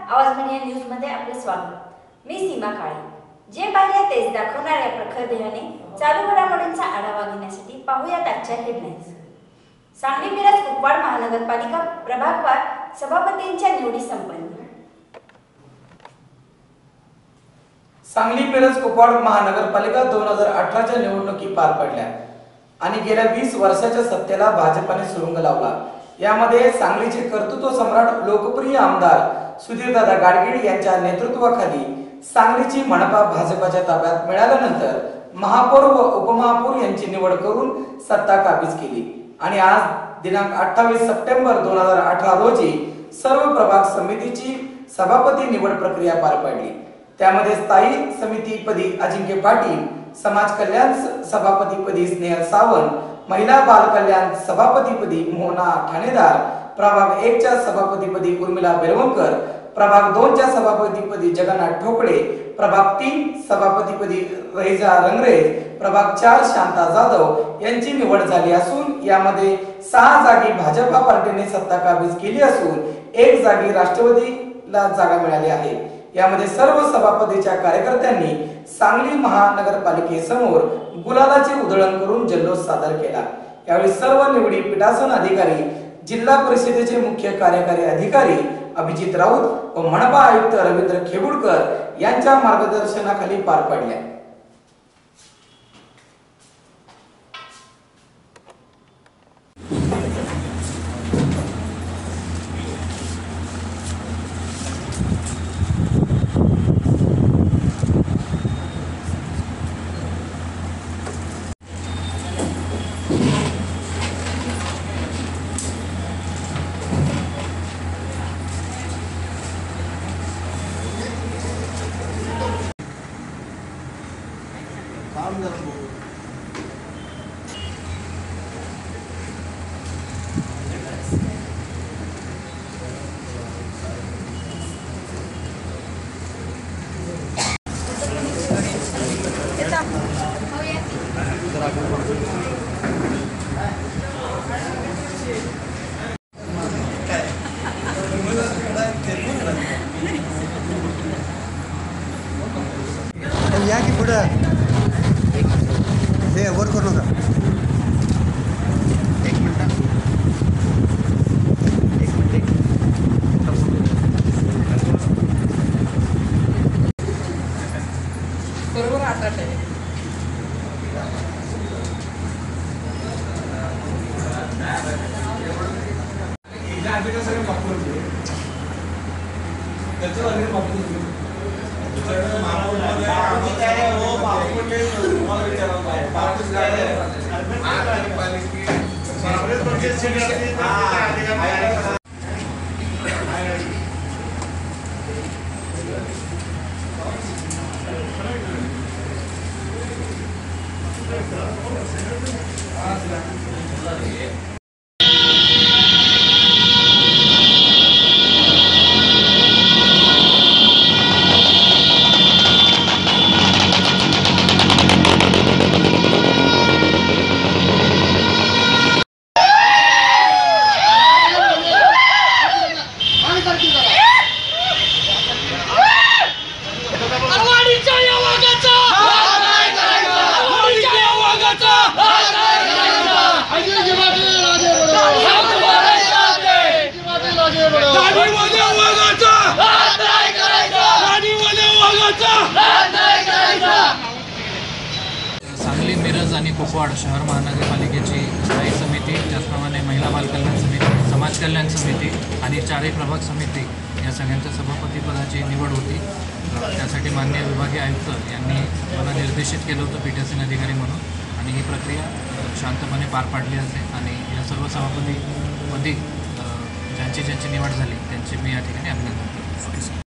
आवाज media news मध्ये आपले स्वागत। मी सीमा काळे। जे पाहिले तेच दाखवणाऱ्या प्रखर देहाने चालू घडामोडींचा आढावा घेण्यासाठी पाहूयात आजच्या हेडलाईन्स। सांगली मिरज कुपवाड महानगरपालिका प्रभागवार सभापतींच्या निवडी संपन्न। सांगली मिरज कुपवाड महानगरपालिका 2018च्या निवडणुकी पार पडल्या आणि गेल्या 20 वर्षाच्या सत्तेला भाजपाने सुरुंग लावला। यामध्ये सांगलीचे कर्तृत्व सम्राट लोकप्रिय आमदार सुधीरदादा गाडगीळ यांच्या नेतृत्वाखाली सांगलीची मनपा भाजपाच्या ताब्यात मिळाल्यानंतर महापौर व उपमहापौर यांची निवड करून सत्ता काबीज केली आणि आज दिनांक 28 सप्टेंबर 2018 रोजी सर्व प्रभाग समितीची सभापती निवड प्रक्रिया पार पडली। त्यामध्ये स्थायी समितीपदी अजिंक्य पाटील, समाज कल्याण सभापतीपदी स्नेहल सावंत, महिला बाल कल्याण सभापतीपदी मोहना ठाणेदार, प्रभाग 1 च्या सभापतीपदी उर्मिला बेलवंकर, प्रभाग 2 च्या सभापतीपदी जगन्नाथ ठोकळे, प्रभाग 3 सभापतीपदी रहिजा रंगरेज, प्रभाग 4 शांता जाधव यांची निवड झाली असून यामध्ये 6 जागी भाजपा पार्टीने सत्ता काबीज केली असून 1 जागी राष्ट्रवादीला जागा मिळाली आहे। यामध्ये सर्व सभापतीच्या कार्यकर्त्यांनी सांगली महानगरपालिकेसमोर गुलालाचे उधळण करून जल्लोष सादर केला। यावेळी सर्व निवडी पीठासन अधिकारी, जिल्हा परिषदेचे मुख्य कार्यकारी अधिकारी अभिजित राऊत व मनपा आयुक्त रवींद्र खेबुडकर यांच्या मार्गदर्शनाखाली पार पडल्या। या की पुढं हे वर करू नका। एक मिनिट बरोबर आता सांगली मिरज आणि कुपवाड शहर महानगरपालिकेची स्थायी समिती, त्याचप्रमाणे महिला बाल कल्याण समिती, समाज कल्याण समिती आणि 4ही प्रभाग समिती या सगळ्यांच्या सभापतीपदाची निवड होती। त्यासाठी माननीय विभागीय आयुक्त यांनी मला निर्देशित केलं होतं पीठासीन अधिकारी म्हणून आणि ही प्रक्रिया शांतपणे पार पाडली असेल आणि या सर्व सभापतीपदी ज्यांची निवड झाली त्यांचे मी या ठिकाणी अभिनंदन करतो।